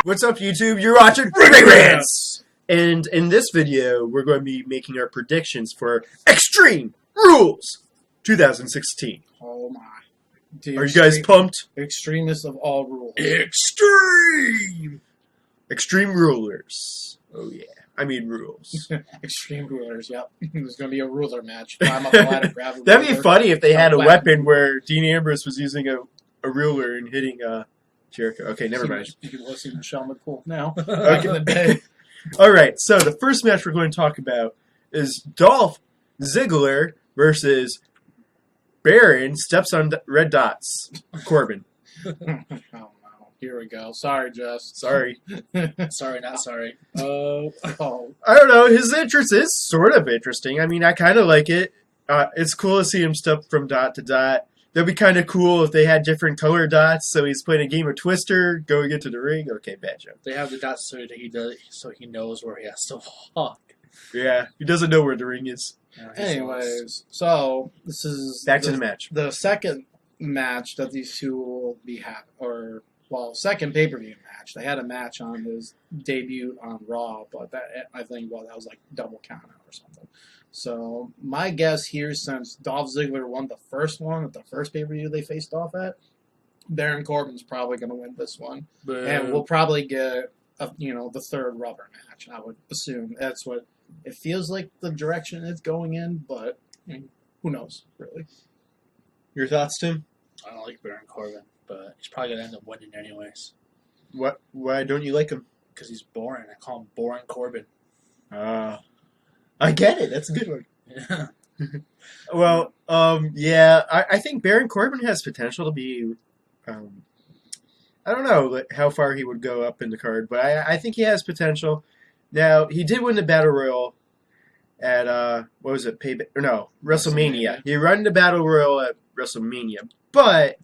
What's up, YouTube? You're watching Ric Rants! And in this video, we're going to be making our predictions for Extreme Rules 2016. Oh my. Are you guys pumped? Extremist of all rules. Extreme! Extreme Rulers. Oh yeah. I mean rules. Extreme rulers, yep. There's going to be a ruler match. Climb up the ladder, grab a That'd be ruler. funny if they had a weapon where Dean Ambrose was using a ruler and hitting Jericho. Okay, never mind. You will see Michelle McCool now. Back in the day. Alright, so the first match we're going to talk about is Dolph Ziggler versus Baron Steps on Red Dots Corbin. Oh no. Here we go. Sorry, Jess. Sorry. Sorry, not sorry. Oh. I don't know. His entrance is sort of interesting. I mean, I kind of like it. It's cool to see him step from dot to dot. That'd be kind of cool if they had different color dots. So he's playing a game of Twister, going into the ring. Okay, bad joke. They have the dots so he knows where he has to walk. Yeah, he doesn't know where the ring is. Anyways, so this is Back to the match. The second match that these two will be having, second pay-per-view match. They had a match on his debut on Raw, but that was like double count out or something. So my guess here, since Dolph Ziggler won the first one at the first pay-per-view they faced off at, Baron Corbin's probably going to win this one, and we'll probably get the third rubber match. I would assume that's what it feels like the direction it's going in, but who knows really. Your thoughts, Tim? I don't like Baron Corbin, but he's probably going to end up winning anyways. What? Why don't you like him? Because he's boring. I call him Boring Corbin. I get it. That's a good one. Yeah. Well, yeah, I think Baron Corbin has potential to be, I don't know how far he would go up in the card, but I think he has potential. Now, he did win the Battle Royal at, WrestleMania. He won the Battle Royal at WrestleMania, but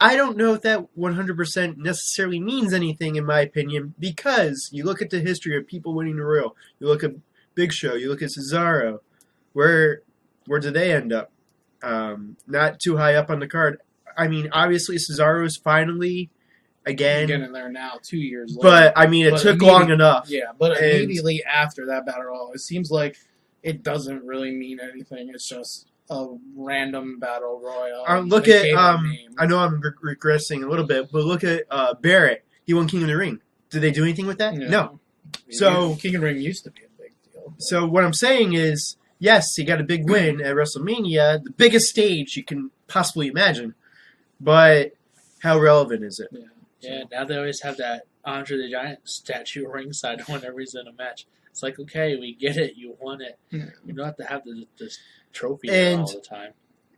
I don't know if that 100% necessarily means anything, in my opinion, because you look at the history of people winning the Royal. You look at Big Show, you look at Cesaro. Where did they end up? Not too high up on the card. I mean, obviously Cesaro's finally again getting there now, 2 years later. But I mean, it took long enough. Yeah, but immediately after that Battle Royal, it seems like it doesn't really mean anything. It's just a random Battle Royal. Look at I know I'm regressing a little bit, but look at Barrett. He won King of the Ring. Did they do anything with that? Yeah. No. So King of the Ring used to be a big deal. So what I'm saying is, yes, he got a big win at WrestleMania, the biggest stage you can possibly imagine. But how relevant is it? Yeah, now they always have that Andre the Giant statue ringside whenever he's in a match. It's like, okay, we get it, you won it. Yeah. You don't have to have this trophy all the time.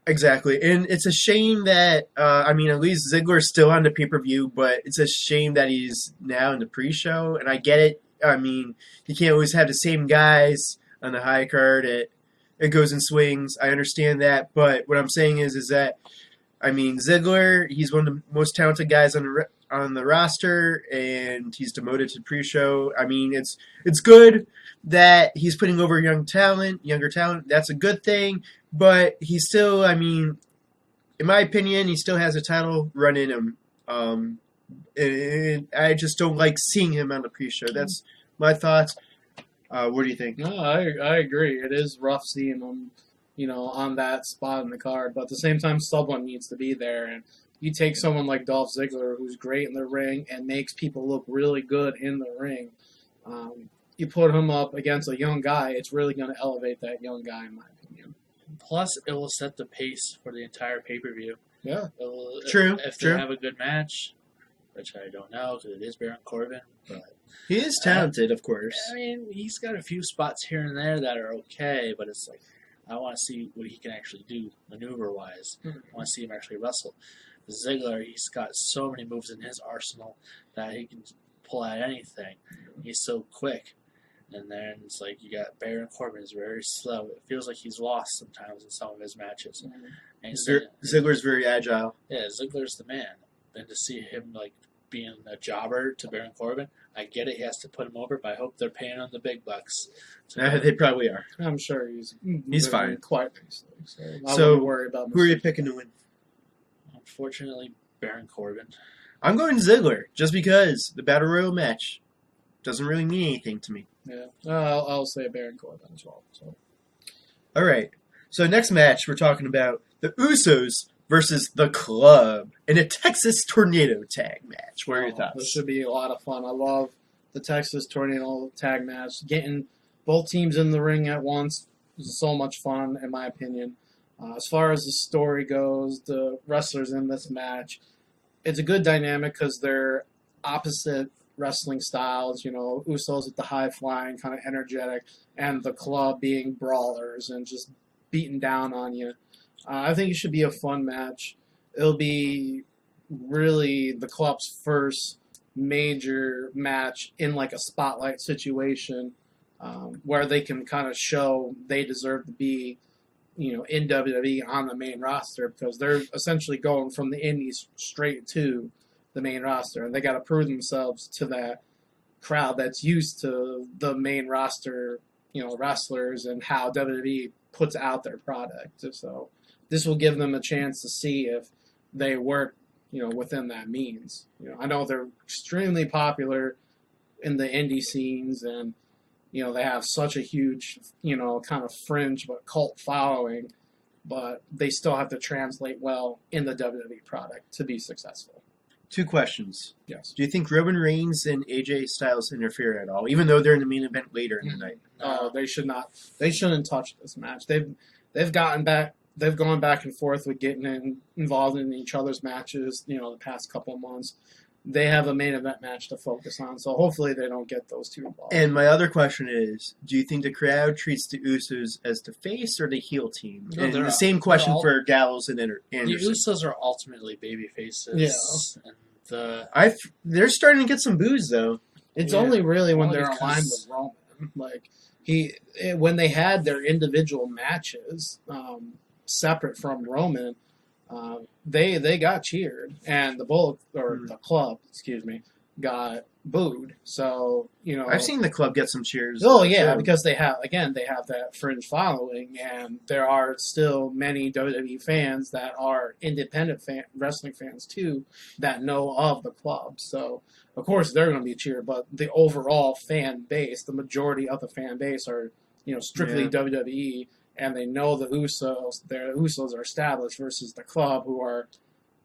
Exactly, and it's a shame that, at least Ziggler's still on the pay-per-view, but it's a shame that he's now in the pre-show, and I get it. I mean, you can't always have the same guys on the high card. It goes in swings. I understand that, but what I'm saying is that, Ziggler, he's one of the most talented guys on the roster, and he's demoted to pre-show. I mean, it's good that he's putting over younger talent. That's a good thing, but he's still, in my opinion, he still has a title run in him. And I just don't like seeing him on the pre-show. That's my thoughts. What do you think? No, I agree. It is rough seeing him, on that spot in the card. But at the same time, someone needs to be there. And you take someone like Dolph Ziggler, who's great in the ring and makes people look really good in the ring. You put him up against a young guy, it's really going to elevate that young guy, in my opinion. Plus, it will set the pace for the entire pay-per-view. Yeah. True. If they have a good match, which I don't know because it is Baron Corbin. But he is talented, of course. He's got a few spots here and there that are okay, but it's like, I want to see what he can actually do maneuver-wise. Mm-hmm. I want to see him actually wrestle. Ziggler, he's got so many moves in his arsenal that he can pull out anything. He's so quick. And then it's like you got Baron Corbin is very slow. It feels like he's lost sometimes in some of his matches. Mm-hmm. And Ziggler's very agile. Yeah, Ziggler's the man. And to see him being a jobber to Baron Corbin, I get it. He has to put him over, but I hope they're paying him the big bucks. They probably are. I'm sure he's fine. Quite nicely. So I So wouldn't worry about. Who are you picking to win? Unfortunately, Baron Corbin. I'm going Ziggler, just because the Battle Royal match doesn't really mean anything to me. Yeah, I'll say Baron Corbin as well. So. All right. So next match, we're talking about the Usos versus the Club in a Texas Tornado Tag match. What are your thoughts? This should be a lot of fun. I love the Texas Tornado Tag match. Getting both teams in the ring at once is so much fun, in my opinion. As far as the story goes, the wrestlers in this match, it's a good dynamic because they're opposite wrestling styles. You know, Usos with the high flying, kind of energetic, and the Club being brawlers and just beating down on you. I think it should be a fun match. It'll be really the Club's first major match in like a spotlight situation where they can kind of show they deserve to be, in WWE on the main roster, because they're essentially going from the Indies straight to the main roster, and they got to prove themselves to that crowd that's used to the main roster, wrestlers and how WWE puts out their product. So this will give them a chance to see if they work, within that means. I know they're extremely popular in the indie scenes, and they have such a huge, kind of fringe but cult following, but they still have to translate well in the WWE product to be successful. 2 questions. Yes. Do you think Roman Reigns and AJ Styles interfere at all, even though they're in the main event later in the night? They should not. They shouldn't touch this match. They've gotten back. They've gone back and forth with getting involved in each other's matches. The past couple of months. They have a main event match to focus on, so hopefully they don't get those two involved. And my other question is, do you think the crowd treats the Usos as the face or the heel team? No, and the same question for Gallows and Anderson. The Usos are ultimately baby faces. Yeah. And they're starting to get some boos, though. It's only really when they're aligned with Roman. Like, when they had their individual matches separate from Roman, they got cheered, and the Club, got booed. So I've seen the Club get some cheers. Oh yeah, because they have that fringe following, and there are still many WWE fans that are independent wrestling fans too that know of the Club. So of course they're going to be cheered, but the overall fan base, the majority of the fan base are strictly WWE. And they know the Usos. Their Usos are established versus the Club, who are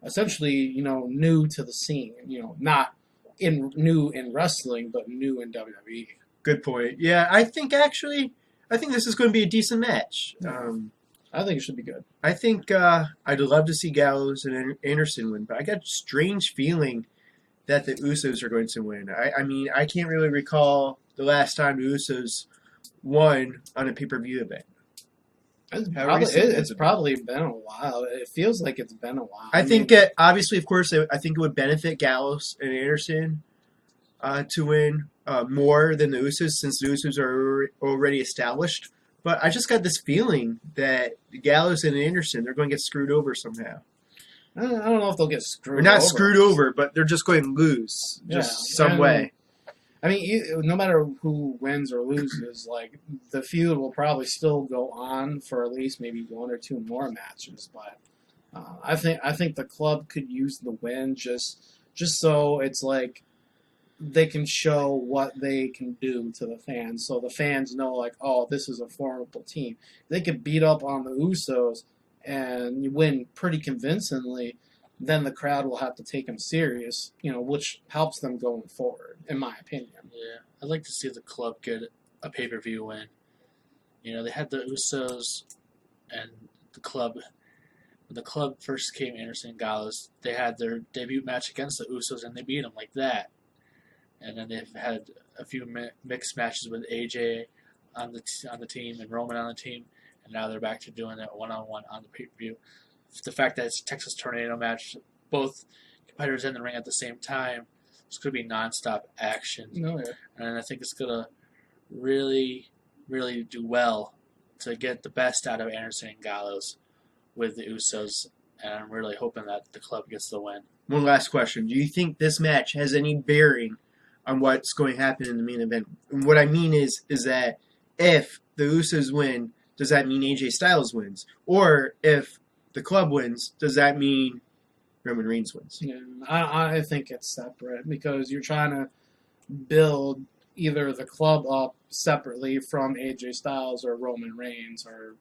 essentially, new to the scene. Not new in wrestling, but new in WWE. Good point. Yeah, I think this is going to be a decent match. I think it should be good. I think I'd love to see Gallows and Anderson win, but I got a strange feeling that the Usos are going to win. I mean, I can't really recall the last time the Usos won on a pay-per-view event. It's probably been a while. It feels like it's been a while. I think, obviously, of course, I think it would benefit Gallows and Anderson to win more than the Usos, since the Usos are already established. But I just got this feeling that Gallows and Anderson, they're going to get screwed over somehow. I don't know if they'll get screwed over. They're not screwed over, but they're just going to lose some way. I mean, no matter who wins or loses, like, the feud will probably still go on for at least maybe 1 or 2 more matches. But I think the Club could use the win just so it's like they can show what they can do to the fans, so the fans know, like, oh, this is a formidable team. They could beat up on the Usos and you win pretty convincingly. Then the crowd will have to take them serious, which helps them going forward, in my opinion. Yeah, I'd like to see the Club get a pay-per-view win. They had the Usos and the Club. When the Club first came, Anderson and Gallows, they had their debut match against the Usos, and they beat them like that. And then they've had a few mixed matches with AJ on the team and Roman on the team, and now they're back to doing it one-on-one on the pay-per-view. The fact that it's a Texas Tornado match, both competitors in the ring at the same time, it's going to be nonstop action. Oh, yeah. And I think it's going to really, really do well to get the best out of Anderson and Gallows with the Usos. And I'm really hoping that the Club gets the win. One last question. Do you think this match has any bearing on what's going to happen in the main event? And what I mean is that if the Usos win, does that mean AJ Styles wins? Or if the Club wins, does that mean Roman Reigns wins. Yeah, I think it's separate because you're trying to build either the club up separately from AJ Styles or Roman Reigns or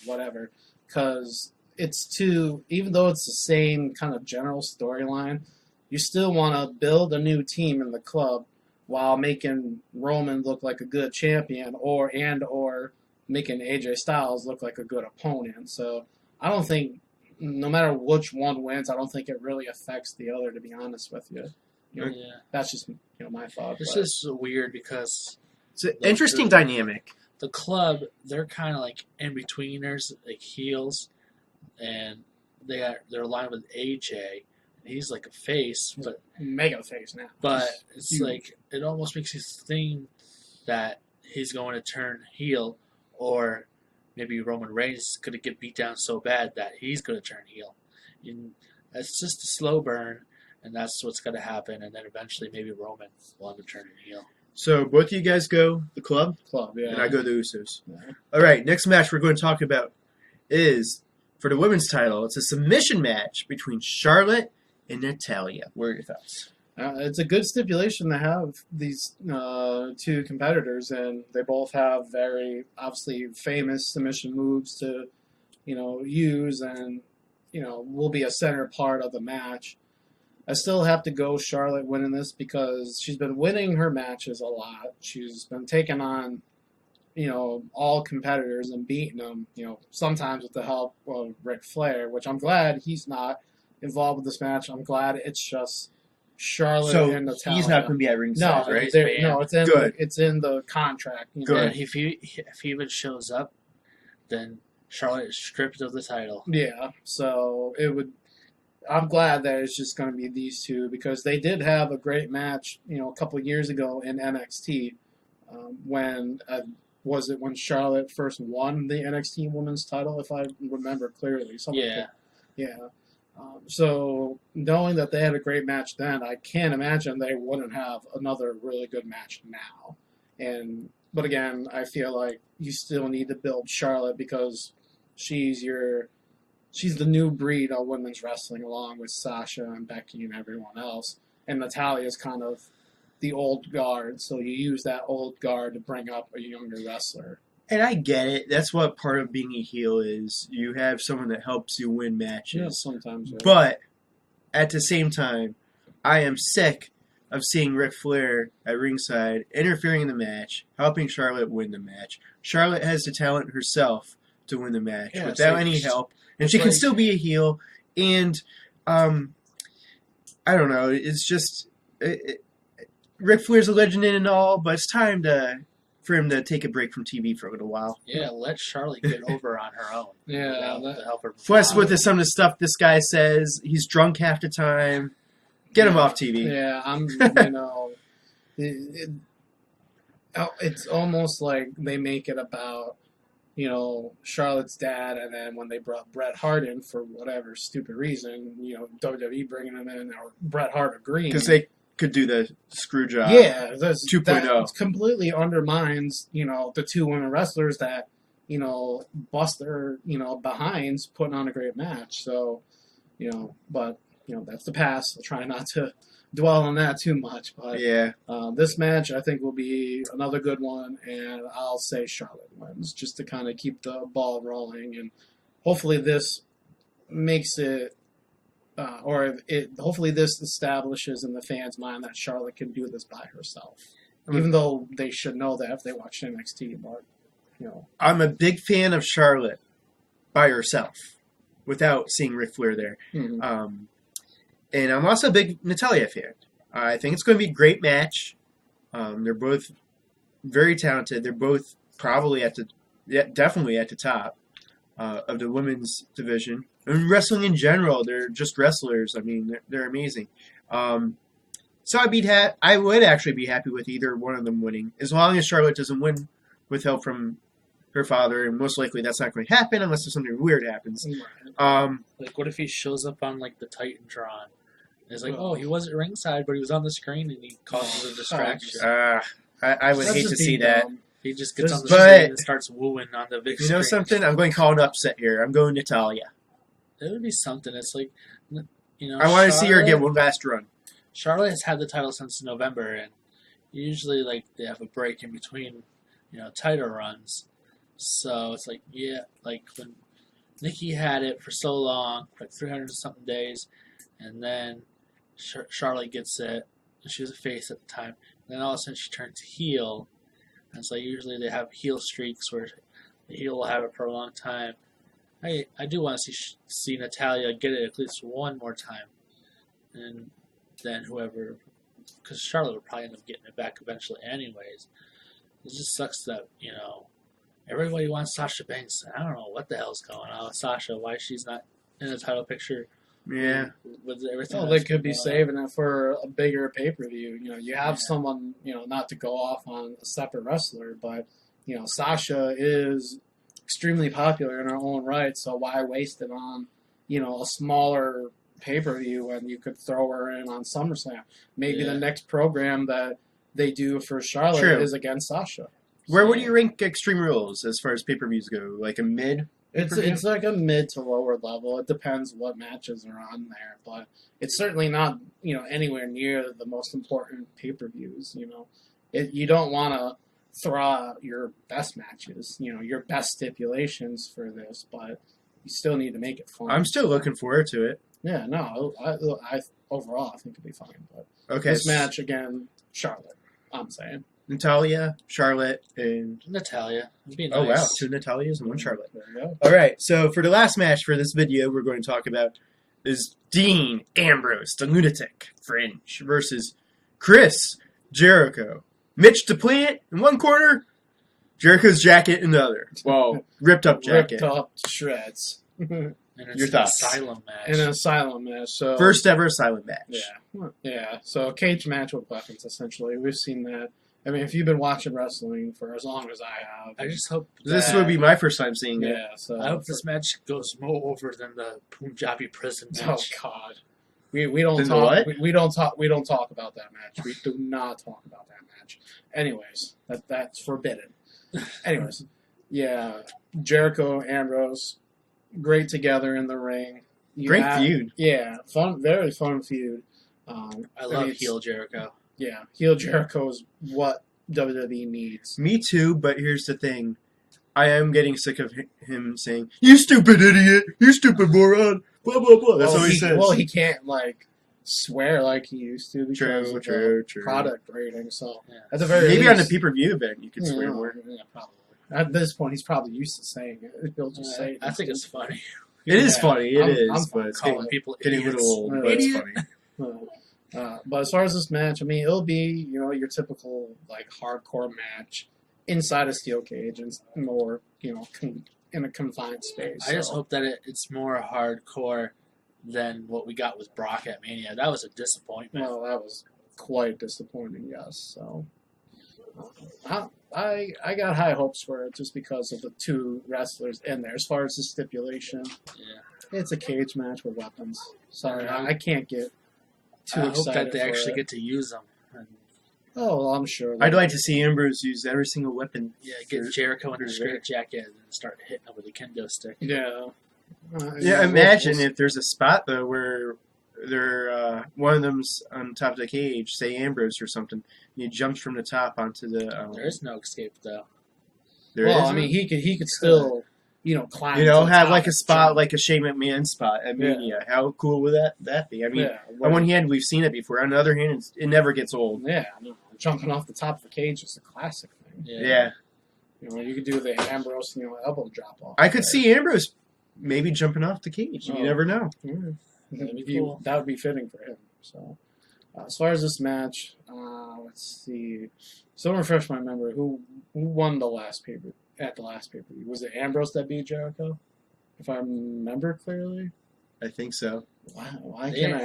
whatever, because it's even though it's the same kind of general storyline, you still want to build a new team in the club while making Roman look like a good champion or making AJ Styles look like a good opponent. So I don't think, no matter which one wins, I don't think it really affects the other, to be honest with you. That's just my thought. It's just weird because it's an interesting dynamic. The club, they're kind of like in betweeners, like heels, and they're aligned with AJ. He's like a face, but mega face now. But it's like it almost makes you think that he's going to turn heel, or maybe Roman Reigns is going to get beat down so bad that he's going to turn heel. And it's just a slow burn, and that's what's going to happen. And then eventually, maybe Roman will end up turning heel. So both of you guys go the club, yeah, and I go the Usos. Yeah. All right, next match we're going to talk about is for the women's title. It's a submission match between Charlotte and Natalya. What are your thoughts? It's a good stipulation to have these two competitors, and they both have very obviously famous submission moves to, use, and will be a center part of the match. I still have to go Charlotte winning this because she's been winning her matches a lot. She's been taking on, all competitors and beating them, sometimes with the help of Ric Flair, which I'm glad he's not involved with this match. I'm glad it's just Charlotte and Natalya. He's not going to be at ringside, right? No, it's in the contract. Good. If he even shows up, then Charlotte is stripped of the title. Yeah, so it would. I'm glad that it's just going to be these two because they did have a great match, a couple of years ago in NXT when Charlotte first won the NXT Women's title, if I remember clearly. Yeah. So knowing that they had a great match then, I can't imagine they wouldn't have another really good match now. But again, I feel like you still need to build Charlotte because she's the new breed of women's wrestling, along with Sasha and Becky and everyone else. And Natalya is kind of the old guard, so you use that old guard to bring up a younger wrestler. And I get it. That's what part of being a heel is. You have someone that helps you win matches. Yeah, sometimes. Yeah. But at the same time, I am sick of seeing Ric Flair at ringside interfering in the match, helping Charlotte win the match. Charlotte has the talent herself to win the match without any help. And she can still be a heel. And I don't know. It's just Ric Flair's a legend and all, but it's time for him to take a break from TV for a little while. Yeah, let Charlotte get over on her own. Yeah. To help her. Plus, with some of the stuff this guy says, he's drunk half the time. Get him off TV. Yeah, it's almost like they make it about, Charlotte's dad, and then when they brought Bret Hart in for whatever stupid reason, WWE bringing him in, or Bret Hart agreeing. Because they could do the screw job. Yeah, 2.0. That completely undermines, the two women wrestlers that, bust their, behinds putting on a great match. So, but, that's the past. I'll try not to dwell on that too much. But yeah, this match, I think, will be another good one, and I'll say Charlotte wins, just to kind of keep the ball rolling. And hopefully this makes it, hopefully this establishes in the fans' mind that Charlotte can do this by herself. Even though they should know that if they watch NXT. But, I'm a big fan of Charlotte by herself, without seeing Ric Flair there. Mm-hmm. And I'm also a big Natalya fan. I think it's going to be a great match. They're both very talented. They're both probably definitely at the top of the women's division. And wrestling in general, they're just wrestlers. I mean, they're amazing. So I would actually be happy with either one of them winning, as long as Charlotte doesn't win with help from her father, and most likely that's not going to happen unless something weird happens. Right. What if he shows up on the Titantron? It's like, he wasn't ringside, but he was on the screen and he causes a distraction. I would hate to see that. He just gets on the screen and starts wooing on the big screen. You know something? I'm going to call an upset here. I'm going Natalya. It would be something. It's like, I want to see her get one last run. Charlotte has had the title since November, and usually they have a break in between, title runs. So it's like when Nikki had it for so long, 300 something days, and then Charlotte gets it, and she was a face at the time. And then all of a sudden she turns heel, and it's like usually they have heel streaks where the heel will have it for a long time. I do want to see Natalya get it at least one more time, and then whoever, because Charlotte would probably end up getting it back eventually anyways. It just sucks that, everybody wants Sasha Banks. I don't know what the hell's going on with Sasha, why she's not in the title picture. Yeah. With everything. Well, they could be saving it for a bigger pay-per-view. You have someone, not to go off on a separate wrestler, but, Sasha is extremely popular in her own right, so why waste it on, a smaller pay-per-view when you could throw her in on SummerSlam? Maybe the next program that they do for Charlotte is against Sasha. Where would you rank Extreme Rules as far as pay-per-views go? Like a mid? It's like a mid to lower level. It depends what matches are on there, but it's certainly not anywhere near the most important pay-per-views. You don't want to throw out your best matches, your best stipulations for this, but you still need to make it fun. I'm still looking forward to it. Yeah, no, I overall I think it'll be fine. But okay, this match again, Charlotte. I'm saying Natalya, Charlotte, and Natalya. It'd be nice. Oh wow, 2 Natalyas and 1 Charlotte. There you go. All right, so for the last match for this video, we're going to talk about is Dean Ambrose, the Lunatic Fringe, versus Chris Jericho. Mitch DePlant in one corner, Jericho's jacket in the other. Well, ripped up jacket. Ripped up to shreds. And it's Your an thoughts? asylum match. In an asylum match. So First ever asylum match. Yeah. So a cage match with weapons, essentially. We've seen that. I mean, if you've been watching wrestling for as long as I have, I just hope This would be my first time seeing it. yeah. So I hope this match goes more over than the Punjabi prison Oh match. God, we don't Then talk. what? We don't talk about that match. We do not talk about that match. Anyways, that's forbidden. Anyways, yeah, Jericho, Ambrose, great together in the ring. Great feud. Yeah, fun, very fun feud. I love heel Jericho. Yeah, heel Jericho is what WWE needs. Me too, but here's the thing. I am getting sick of him saying, "You stupid idiot! You stupid moron!" Blah, blah, blah. That's all he says. Well, he can't, swear like he used to because of True. product rating. So, Yeah. at the very Maybe least, on the pay-per-view event, you could swear more. Yeah, probably. At this point, he's probably used to saying it. He'll just say it. I think it's funny. It is funny. I'm But it's Calling people getting a idiots. little old, but it's funny. But as far as this match, I mean, it'll be your typical hardcore match inside a steel cage and more in a confined space. I just hope that it's more hardcore than what we got with Brock at Mania. That was a disappointment. Well, that was quite disappointing. Yes, so I got high hopes for it just because of the 2 wrestlers in there. As far as the stipulation, it's a cage match with weapons. Sorry, I can't get too I excited. hope that they for actually it. get to use them. And, Oh, well, I'm sure. I'd like to see Ambrose use every single weapon. get Jericho in a straight jacket and start hitting him with a kendo stick. Yeah. Imagine if there's a spot though where they're one of them's on top of the cage, say Ambrose or something. He jumps from the top onto the. There is no escape though. There well, isn't? I mean, he could still climb. You to know, the have top like a and spot, jump. like a Shane McMahon spot at Mania. How cool would that be? I mean, Yeah, on one hand, we've seen it before. On the other hand, it never gets old. yeah, no, jumping off the top of the cage is a classic thing. Yeah. You could do the Ambrose, elbow drop off. I could see Ambrose maybe jumping off the cage. You Oh. never know. That'd be cool. That would be fitting for him. So, as far as this match, let's see. Someone refresh my memory. Who won the last paper at the last pay-per-view? Was it Ambrose that beat Jericho? If I remember clearly. I think so. Why They can't didn't I?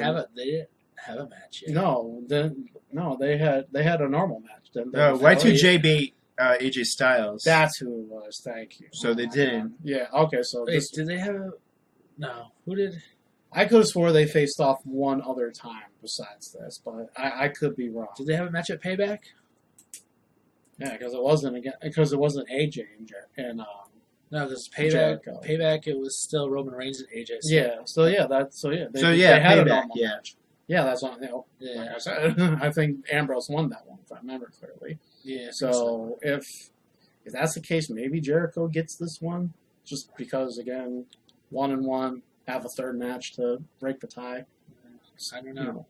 have a match yet. No, they had a normal match. Didn't they? No, Y2J beat AJ Styles. That's who it was. Thank you. So they my didn't. God. Yeah. Okay. So Wait, this, did they have a... No. Who did... I could have swore they faced off one other time besides this, but I could be wrong. Did they have a match at Payback? Yeah, because it wasn't AJ and No, because Jericho. payback, it was still Roman Reigns and AJ. Yeah. So yeah, that's so yeah. They Payback. had a normal Yeah. match. Yeah, that's on. Yeah. Like I said, I think Ambrose won that one, if I remember clearly. Yeah. So if that's the case, maybe Jericho gets this one, just because again, 1-1, have a third match to break the tie. I don't know.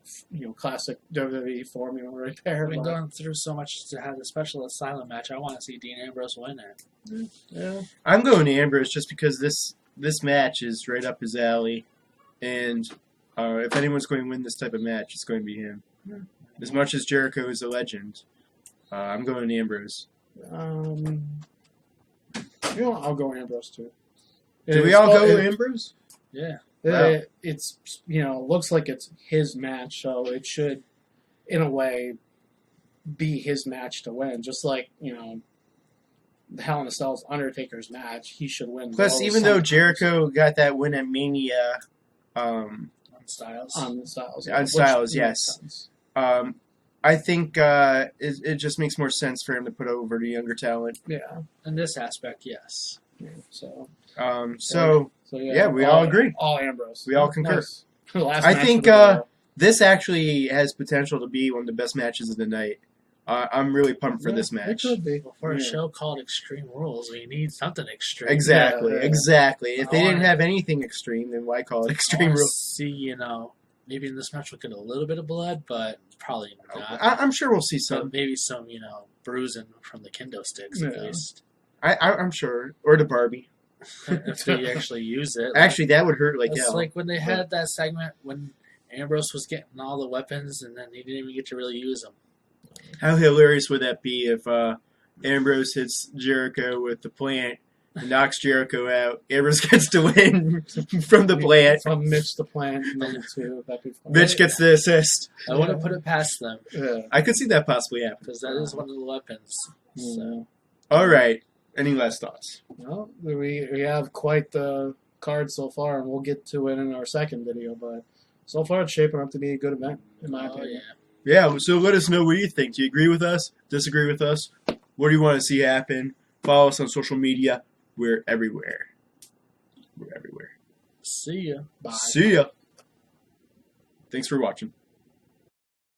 Classic WWE formula right there. I've been but- going through so much to have the special asylum match. I want to see Dean Ambrose win it. Yeah. I'm going to Ambrose just because this match is right up his alley, and if anyone's going to win this type of match, it's going to be him. As much as Jericho is a legend, I'm going to Ambrose. I'll go Ambrose too. Do we all go Ambrose? Yeah. Wow. It's looks like it's his match, so it should, in a way, be his match to win. Just like the Hell in a Cell's Undertaker's match, he should win. Plus, even though Jericho got that win at Mania, On Styles. on Styles, On which Styles, makes yes. sense. I think it just makes more sense for him to put over the younger talent. Yeah. In this aspect, yes. So So yeah, we all agree. All Ambrose. We all concur. Nice. The last I match think of the- this actually has potential to be one of the best matches of the night. I'm really pumped for this match. It could be. Well, for a Yeah. show called Extreme Rules, we need something extreme. Exactly, Yeah. exactly. If they I didn't wanna- have anything extreme, then why call it I Extreme want to Rules? see, maybe in this match we'll get a little bit of blood, but probably not. I'm sure we'll see But some. maybe some, bruising from the kendo sticks at Yeah. least. I'm sure, or the Barbie. If they actually use it. Actually, that would hurt like It's hell. like when they had that segment when Ambrose was getting all the weapons and then he didn't even get to really use them. How hilarious would that be if Ambrose hits Jericho with the plant and knocks Jericho out? Ambrose gets to win from the plant. From Mitch the Plant, number 2. That'd be fun. Mitch gets the assist. I wouldn't put it past them Yeah. I could see that possibly happen. because that is one of the weapons. So All right. Any last thoughts? Well, we have quite the card so far, and we'll get to it in our second video. But so far, it's shaping up to be a good event, in my oh opinion. yeah. Yeah, so let us know what you think. Do you agree with us? Disagree with us? What do you want to see happen? Follow us on social media. We're everywhere. We're everywhere. See ya. Bye. See ya. Thanks for watching.